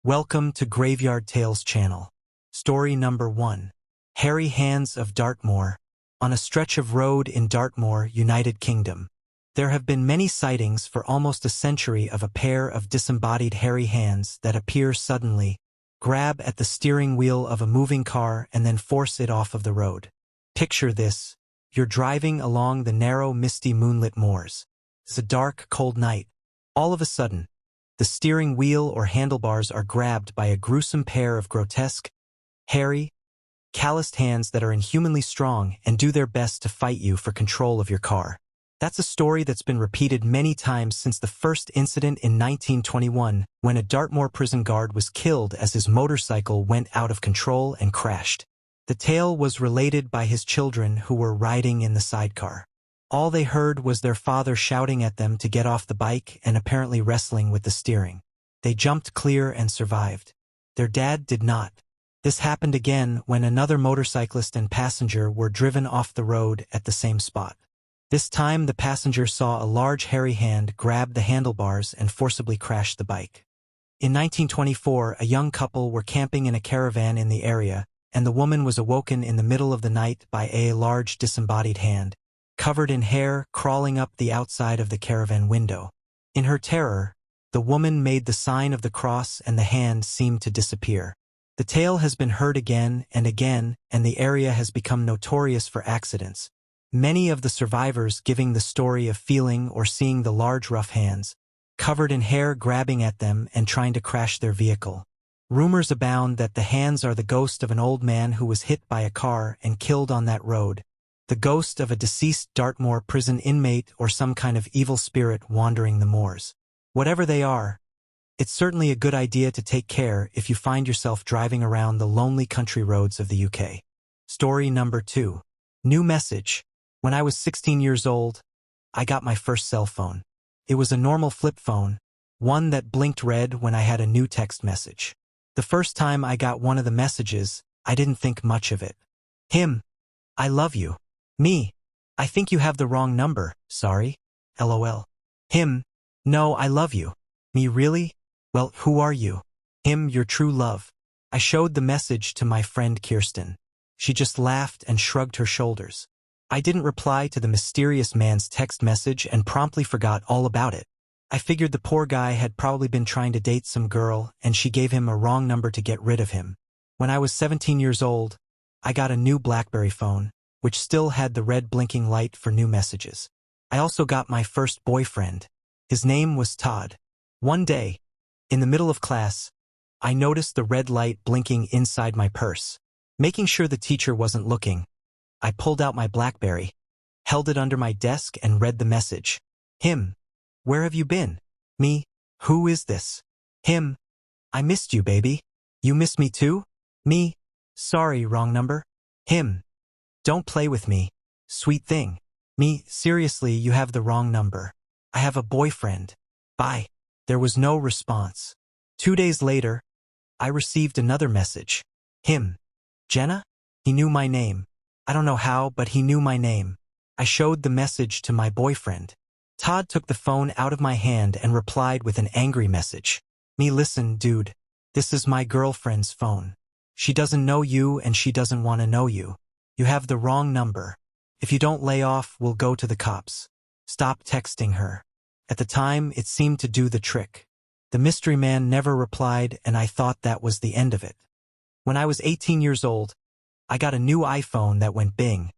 Welcome to Graveyard Tales channel. Story number 1. Hairy Hands of Dartmoor. On a stretch of road in Dartmoor, United Kingdom, there have been many sightings for almost a century of a pair of disembodied hairy hands that appear suddenly, grab at the steering wheel of a moving car and then force it off of the road. Picture this. You're driving along the narrow, misty, moonlit moors. It's a dark, cold night. All of a sudden, the steering wheel or handlebars are grabbed by a gruesome pair of grotesque, hairy, calloused hands that are inhumanly strong and do their best to fight you for control of your car. That's a story that's been repeated many times since the first incident in 1921, when a Dartmoor prison guard was killed as his motorcycle went out of control and crashed. The tale was related by his children who were riding in the sidecar. All they heard was their father shouting at them to get off the bike and apparently wrestling with the steering. They jumped clear and survived. Their dad did not. This happened again when another motorcyclist and passenger were driven off the road at the same spot. This time the passenger saw a large hairy hand grab the handlebars and forcibly crash the bike. In 1924, a young couple were camping in a caravan in the area, and the woman was awoken in the middle of the night by a large disembodied hand, covered in hair, crawling up the outside of the caravan window. In her terror, the woman made the sign of the cross and the hand seemed to disappear. The tale has been heard again, and the area has become notorious for accidents, many of the survivors giving the story of feeling or seeing the large rough hands, covered in hair, grabbing at them and trying to crash their vehicle. Rumors abound that the hands are the ghost of an old man who was hit by a car and killed on that road, the ghost of a deceased Dartmoor prison inmate, or some kind of evil spirit wandering the moors. Whatever they are, it's certainly a good idea to take care if you find yourself driving around the lonely country roads of the UK. Story number 2. New message. When I was 16 years old, I got my first cell phone. It was a normal flip phone, one that blinked red when I had a new text message. The first time I got one of the messages, I didn't think much of it. Him. I love you. Me. I think you have the wrong number, sorry. LOL. Him. No, I love you. Me, really? Well, who are you? Him, your true love. I showed the message to my friend Kirsten. She just laughed and shrugged her shoulders. I didn't reply to the mysterious man's text message and promptly forgot all about it. I figured the poor guy had probably been trying to date some girl and she gave him a wrong number to get rid of him. When I was 17 years old, I got a new BlackBerry phone, which still had the red blinking light for new messages. I also got my first boyfriend. His name was Todd. One day, in the middle of class, I noticed the red light blinking inside my purse. Making sure the teacher wasn't looking, I pulled out my BlackBerry, held it under my desk and read the message. Him. Where have you been? Me. Who is this? Him. I missed you, baby. You miss me too? Me. Sorry, wrong number. Him. Don't play with me. Sweet thing. Me. Seriously, you have the wrong number. I have a boyfriend. Bye. There was no response. 2 days later, I received another message. Him. Jenna? He knew my name. I don't know how, but he knew my name. I showed the message to my boyfriend. Todd took the phone out of my hand and replied with an angry message. Me, listen, dude. This is my girlfriend's phone. She doesn't know you and she doesn't want to know you. You have the wrong number. If you don't lay off, we'll go to the cops. Stop texting her. At the time, it seemed to do the trick. The mystery man never replied and I thought that was the end of it. When I was 18 years old, I got a new iPhone that went bing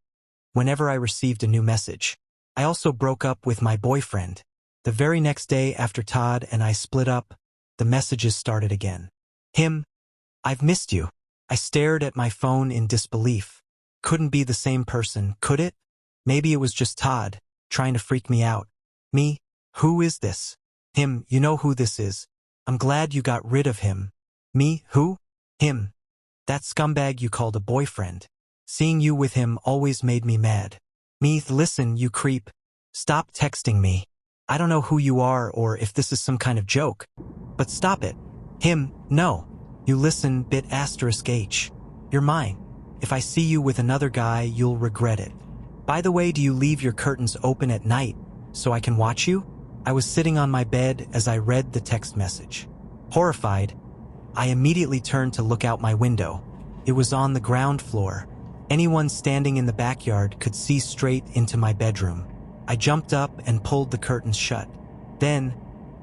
whenever I received a new message. I also broke up with my boyfriend. The very next day after Todd and I split up, the messages started again. Him. I've missed you. I stared at my phone in disbelief. Couldn't be the same person, could it? Maybe it was just Todd, trying to freak me out. Me. Who is this? Him. You know who this is. I'm glad you got rid of him. Me. Who? Him. That scumbag you called a boyfriend. Seeing you with him always made me mad. Me. Listen, you creep. Stop texting me. I don't know who you are or if this is some kind of joke, but stop it. Him. No. You listen, bit asterisk H. You're mine. If I see you with another guy, you'll regret it. By the way, do you leave your curtains open at night so I can watch you? I was sitting on my bed as I read the text message. Horrified, I immediately turned to look out my window. It was on the ground floor. Anyone standing in the backyard could see straight into my bedroom. I jumped up and pulled the curtains shut. Then,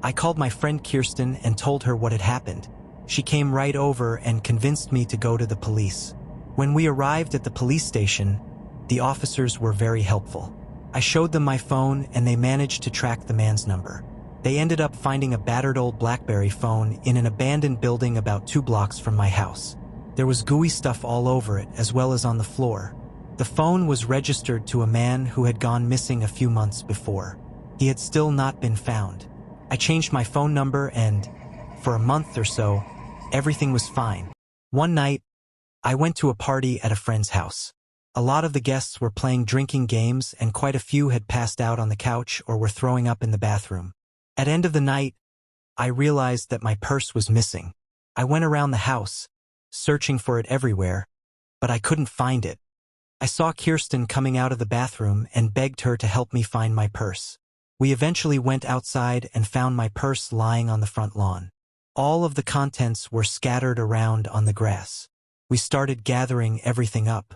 I called my friend Kirsten and told her what had happened. She came right over and convinced me to go to the police. When we arrived at the police station, the officers were very helpful. I showed them my phone and they managed to track the man's number. They ended up finding a battered old BlackBerry phone in an abandoned building about 2 blocks from my house. There was gooey stuff all over it, as well as on the floor. The phone was registered to a man who had gone missing a few months before. He had still not been found. I changed my phone number and, for a month or so, everything was fine. One night, I went to a party at a friend's house. A lot of the guests were playing drinking games and quite a few had passed out on the couch or were throwing up in the bathroom. At the end of the night, I realized that my purse was missing. I went around the house, searching for it everywhere, but I couldn't find it. I saw Kirsten coming out of the bathroom and begged her to help me find my purse. We eventually went outside and found my purse lying on the front lawn. All of the contents were scattered around on the grass. We started gathering everything up.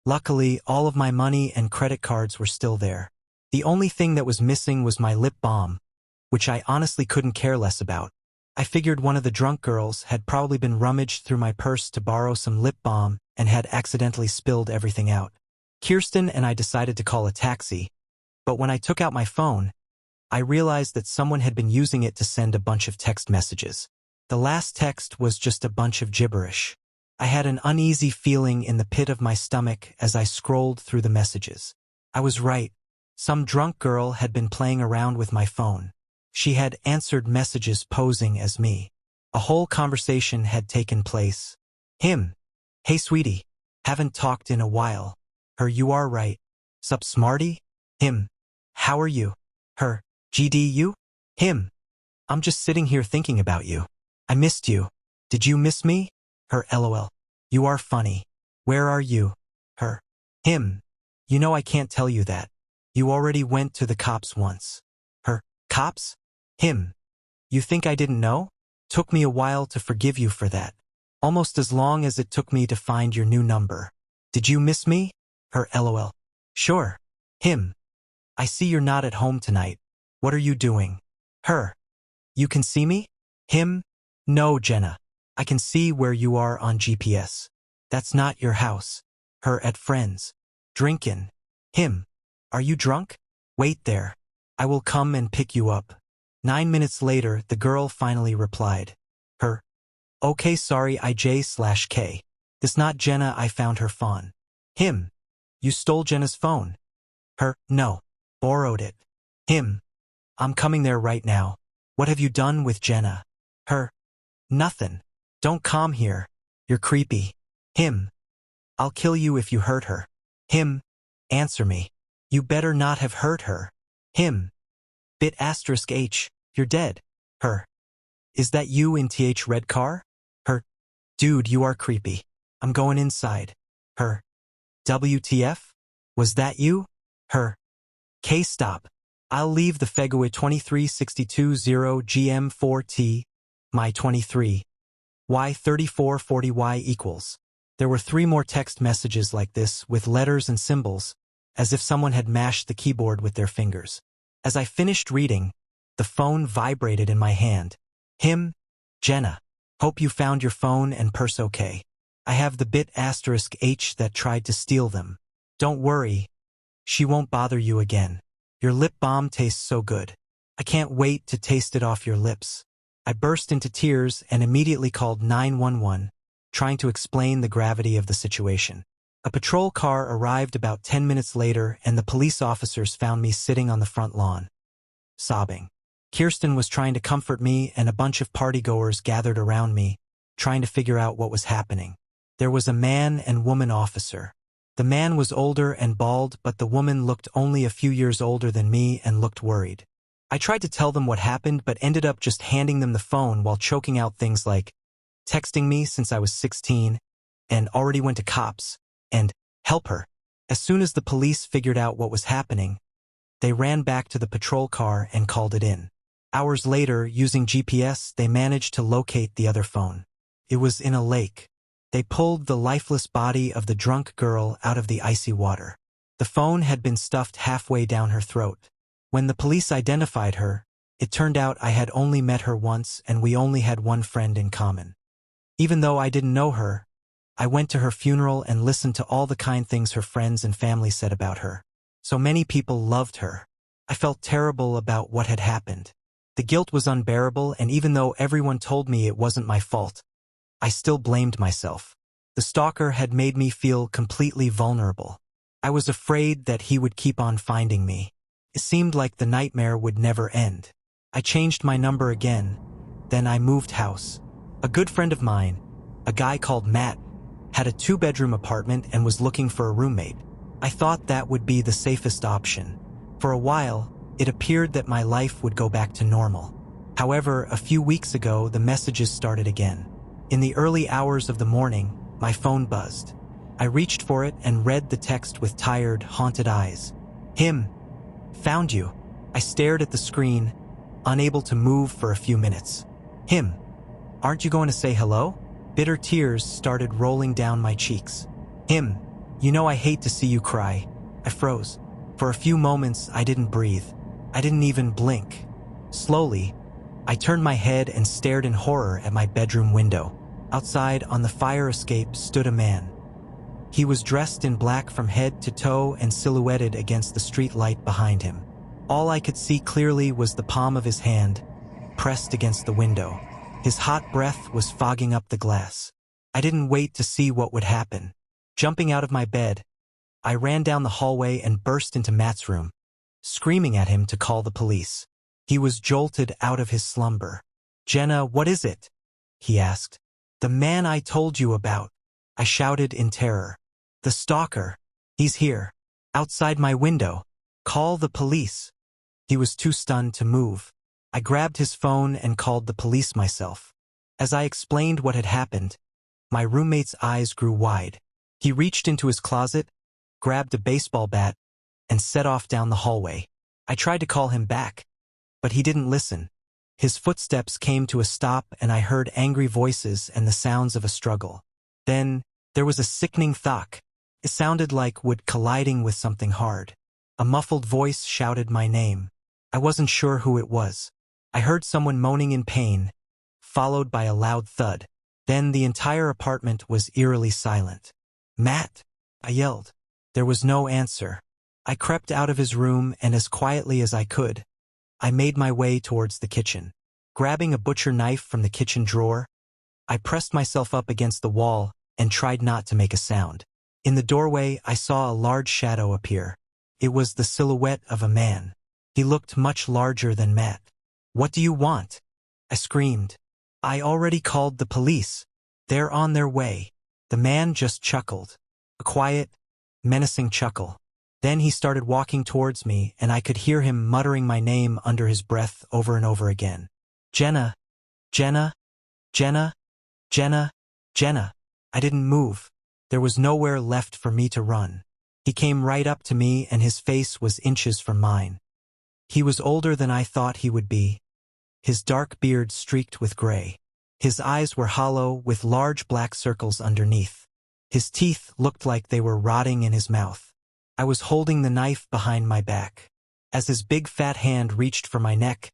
Luckily, all of my money and credit cards were still there. The only thing that was missing was my lip balm, which I honestly couldn't care less about. I figured one of the drunk girls had probably been rummaged through my purse to borrow some lip balm and had accidentally spilled everything out. Kirsten and I decided to call a taxi, but when I took out my phone, I realized that someone had been using it to send a bunch of text messages. The last text was just a bunch of gibberish. I had an uneasy feeling in the pit of my stomach as I scrolled through the messages. I was right. Some drunk girl had been playing around with my phone. She had answered messages posing as me. A whole conversation had taken place. Him. Hey sweetie. Haven't talked in a while. Her. You are right. Sup smarty? Him. How are you? Her. GDU? Him. I'm just sitting here thinking about you. I missed you. Did you miss me? Her. LOL. You are funny. Where are you? Her. Him. You know I can't tell you that. You already went to the cops once. Her. Cops? Him. You think I didn't know? Took me a while to forgive you for that. Almost as long as it took me to find your new number. Did you miss me? Her. LOL. Sure. Him. I see you're not at home tonight. What are you doing? Her. You can see me? Him. No, Jenna. I can see where you are on GPS. That's not your house. Her. At friends. Drinkin'. Him. Are you drunk? Wait there. I will come and pick you up. 9 minutes later, the girl finally replied. Her. Okay, sorry, IJ/K. This not Jenna. I found her phone. Him. You stole Jenna's phone. Her. No. Borrowed it. Him. I'm coming there right now. What have you done with Jenna? Her. Nothing. Don't come here. You're creepy. Him. I'll kill you if you hurt her. Him. Answer me. You better not have hurt her. Him. *H. You're dead. Her. Is that you in th red car? Her. Dude, you are creepy. I'm going inside. Her. WTF? Was that you? Her. K. Stop. I'll leave the Fegua 23620 GM4T, my 23. Y3440Y equals. There were 3 more text messages like this with letters and symbols, as if someone had mashed the keyboard with their fingers. As I finished reading, the phone vibrated in my hand. Him. Jenna. Hope you found your phone and purse okay. I have the *H that tried to steal them. Don't worry. She won't bother you again. Your lip balm tastes so good. I can't wait to taste it off your lips. I burst into tears and immediately called 911, trying to explain the gravity of the situation. A patrol car arrived about 10 minutes later and the police officers found me sitting on the front lawn, sobbing. Kirsten was trying to comfort me and a bunch of partygoers gathered around me, trying to figure out what was happening. There was a man and woman officer. The man was older and bald, but the woman looked only a few years older than me and looked worried. I tried to tell them what happened but ended up just handing them the phone while choking out things like texting me since I was 16 and already went to cops and help her. As soon as the police figured out what was happening, they ran back to the patrol car and called it in. Hours later, using GPS, they managed to locate the other phone. It was in a lake. They pulled the lifeless body of the drunk girl out of the icy water. The phone had been stuffed halfway down her throat. When the police identified her, it turned out I had only met her once and we only had one friend in common. Even though I didn't know her, I went to her funeral and listened to all the kind things her friends and family said about her. So many people loved her. I felt terrible about what had happened. The guilt was unbearable, and even though everyone told me it wasn't my fault, I still blamed myself. The stalker had made me feel completely vulnerable. I was afraid that he would keep on finding me. It seemed like the nightmare would never end. I changed my number again. Then I moved house. A good friend of mine, a guy called Matt, had a 2-bedroom apartment and was looking for a roommate. I thought that would be the safest option. For a while, it appeared that my life would go back to normal. However, a few weeks ago, the messages started again. In the early hours of the morning, my phone buzzed. I reached for it and read the text with tired, haunted eyes. "Him. Found you." I stared at the screen, unable to move for a few minutes. "Him. Aren't you going to say hello?" Bitter tears started rolling down my cheeks. "Him. You know I hate to see you cry." I froze. For a few moments, I didn't breathe. I didn't even blink. Slowly, I turned my head and stared in horror at my bedroom window. Outside, on the fire escape, stood a man. He was dressed in black from head to toe and silhouetted against the street light behind him. All I could see clearly was the palm of his hand, pressed against the window. His hot breath was fogging up the glass. I didn't wait to see what would happen. Jumping out of my bed, I ran down the hallway and burst into Matt's room, screaming at him to call the police. He was jolted out of his slumber. "Jenna, what is it?" he asked. "The man I told you about," I shouted in terror. "The stalker. He's here. Outside my window. Call the police." He was too stunned to move. I grabbed his phone and called the police myself. As I explained what had happened, my roommate's eyes grew wide. He reached into his closet, grabbed a baseball bat, and set off down the hallway. I tried to call him back, but he didn't listen. His footsteps came to a stop and I heard angry voices and the sounds of a struggle. Then, there was a sickening thunk. It sounded like wood colliding with something hard. A muffled voice shouted my name. I wasn't sure who it was. I heard someone moaning in pain, followed by a loud thud. Then the entire apartment was eerily silent. "Matt!" I yelled. There was no answer. I crept out of his room and as quietly as I could, I made my way towards the kitchen. Grabbing a butcher knife from the kitchen drawer, I pressed myself up against the wall and tried not to make a sound. In the doorway, I saw a large shadow appear. It was the silhouette of a man. He looked much larger than Matt. "What do you want?" I screamed. "I already called the police. They're on their way." The man just chuckled. A quiet, menacing chuckle. Then he started walking towards me, and I could hear him muttering my name under his breath over and over again. "Jenna, Jenna, Jenna, Jenna, Jenna." I didn't move. There was nowhere left for me to run. He came right up to me, and his face was inches from mine. He was older than I thought he would be. His dark beard streaked with gray. His eyes were hollow, with large black circles underneath. His teeth looked like they were rotting in his mouth. I was holding the knife behind my back. As his big fat hand reached for my neck,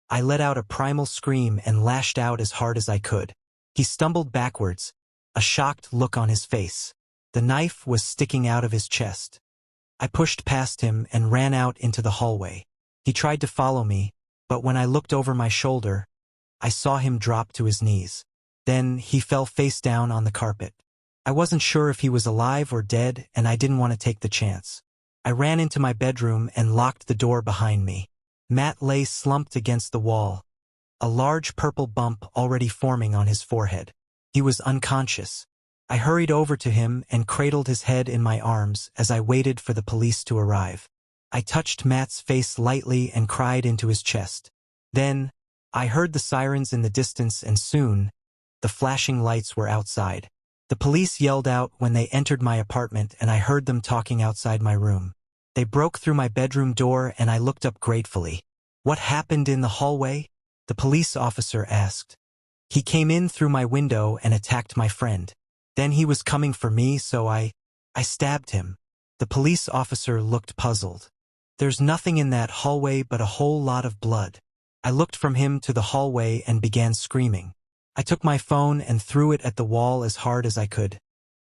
I let out a primal scream and lashed out as hard as I could. He stumbled backwards, a shocked look on his face. The knife was sticking out of his chest. I pushed past him and ran out into the hallway. He tried to follow me, but when I looked over my shoulder, I saw him drop to his knees. Then he fell face down on the carpet. I wasn't sure if he was alive or dead, and I didn't want to take the chance. I ran into my bedroom and locked the door behind me. Matt lay slumped against the wall, a large purple bump already forming on his forehead. He was unconscious. I hurried over to him and cradled his head in my arms as I waited for the police to arrive. I touched Matt's face lightly and cried into his chest. Then, I heard the sirens in the distance, and soon, the flashing lights were outside. The police yelled out when they entered my apartment, and I heard them talking outside my room. They broke through my bedroom door, and I looked up gratefully. "What happened in the hallway?" the police officer asked. He came in through my window and attacked my friend. Then he was coming for me, so I stabbed him. The police officer looked puzzled. There's nothing in that hallway but a whole lot of blood. I looked from him to the hallway and began screaming. I took my phone and threw it at the wall as hard as I could,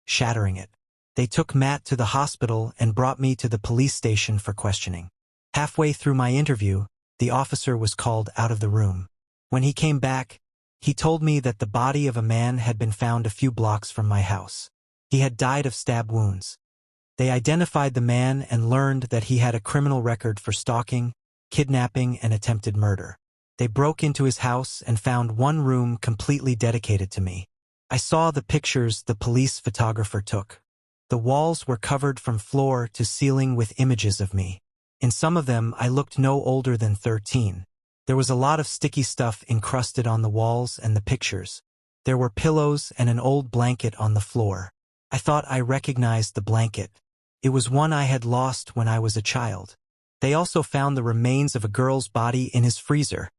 shattering it. They took Matt to the hospital and brought me to the police station for questioning. Halfway through my interview, the officer was called out of the room. When he came back, he told me that the body of a man had been found a few blocks from my house. He had died of stab wounds. They identified the man and learned that he had a criminal record for stalking, kidnapping, and attempted murder. They broke into his house and found one room completely dedicated to me. I saw the pictures the police photographer took. The walls were covered from floor to ceiling with images of me. In some of them, I looked no older than 13. There was a lot of sticky stuff encrusted on the walls and the pictures. There were pillows and an old blanket on the floor. I thought I recognized the blanket. It was one I had lost when I was a child. They also found the remains of a girl's body in his freezer.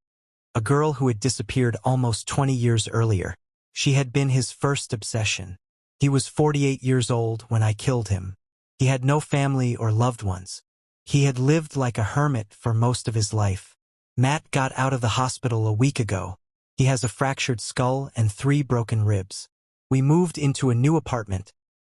A girl who had disappeared almost 20 years earlier. She had been his first obsession. He was 48 years old when I killed him. He had no family or loved ones. He had lived like a hermit for most of his life. Matt got out of the hospital a week ago. He has a fractured skull and 3 broken ribs. We moved into a new apartment,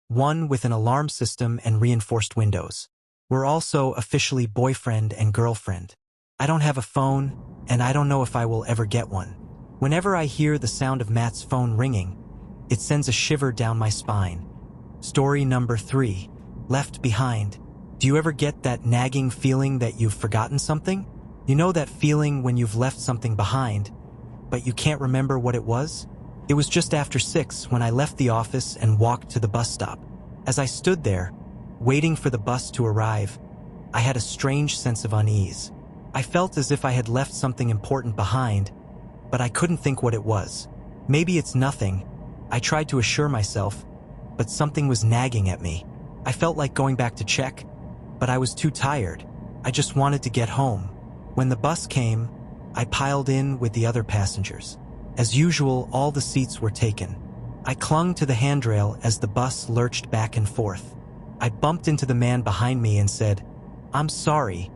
one with an alarm system and reinforced windows. We're also officially boyfriend and girlfriend. I don't have a phone, and I don't know if I will ever get one. Whenever I hear the sound of Matt's phone ringing, it sends a shiver down my spine. Story number 3. Left behind. Do you ever get that nagging feeling that you've forgotten something? You know that feeling when you've left something behind, but you can't remember what it was? It was just after 6 when I left the office and walked to the bus stop. As I stood there, waiting for the bus to arrive, I had a strange sense of unease. I felt as if I had left something important behind, but I couldn't think what it was. Maybe it's nothing, I tried to assure myself, but something was nagging at me. I felt like going back to check, but I was too tired. I just wanted to get home. When the bus came, I piled in with the other passengers. As usual, all the seats were taken. I clung to the handrail as the bus lurched back and forth. I bumped into the man behind me and said, "I'm sorry,"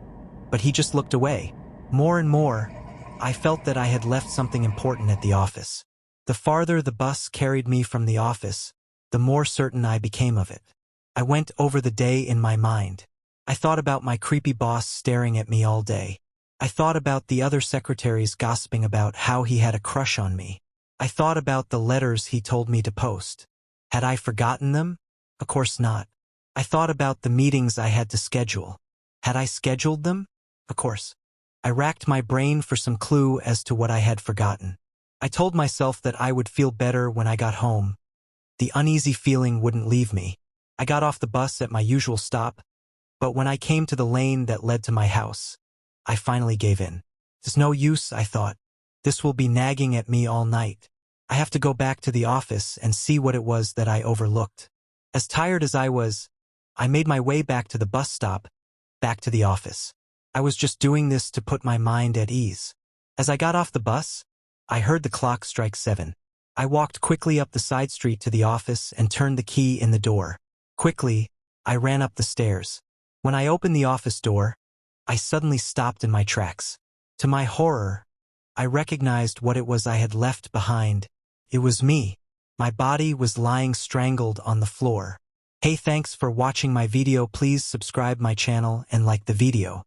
but he just looked away. More and more, I felt that I had left something important at the office. The farther the bus carried me from the office, the more certain I became of it. I went over the day in my mind. I thought about my creepy boss staring at me all day. I thought about the other secretaries gossiping about how he had a crush on me. I thought about the letters he told me to post. Had I forgotten them? Of course not. I thought about the meetings I had to schedule. Had I scheduled them? Of course. I racked my brain for some clue as to what I had forgotten. I told myself that I would feel better when I got home. The uneasy feeling wouldn't leave me. I got off the bus at my usual stop, but when I came to the lane that led to my house, I finally gave in. There's no use, I thought. This will be nagging at me all night. I have to go back to the office and see what it was that I overlooked. As tired as I was, I made my way back to the bus stop, back to the office. I was just doing this to put my mind at ease. As I got off the bus, I heard the clock strike 7. I walked quickly up the side street to the office and turned the key in the door. Quickly, I ran up the stairs. When I opened the office door, I suddenly stopped in my tracks. To my horror, I recognized what it was I had left behind. It was me. My body was lying strangled on the floor. Hey, thanks for watching my video. Please subscribe my channel and like the video.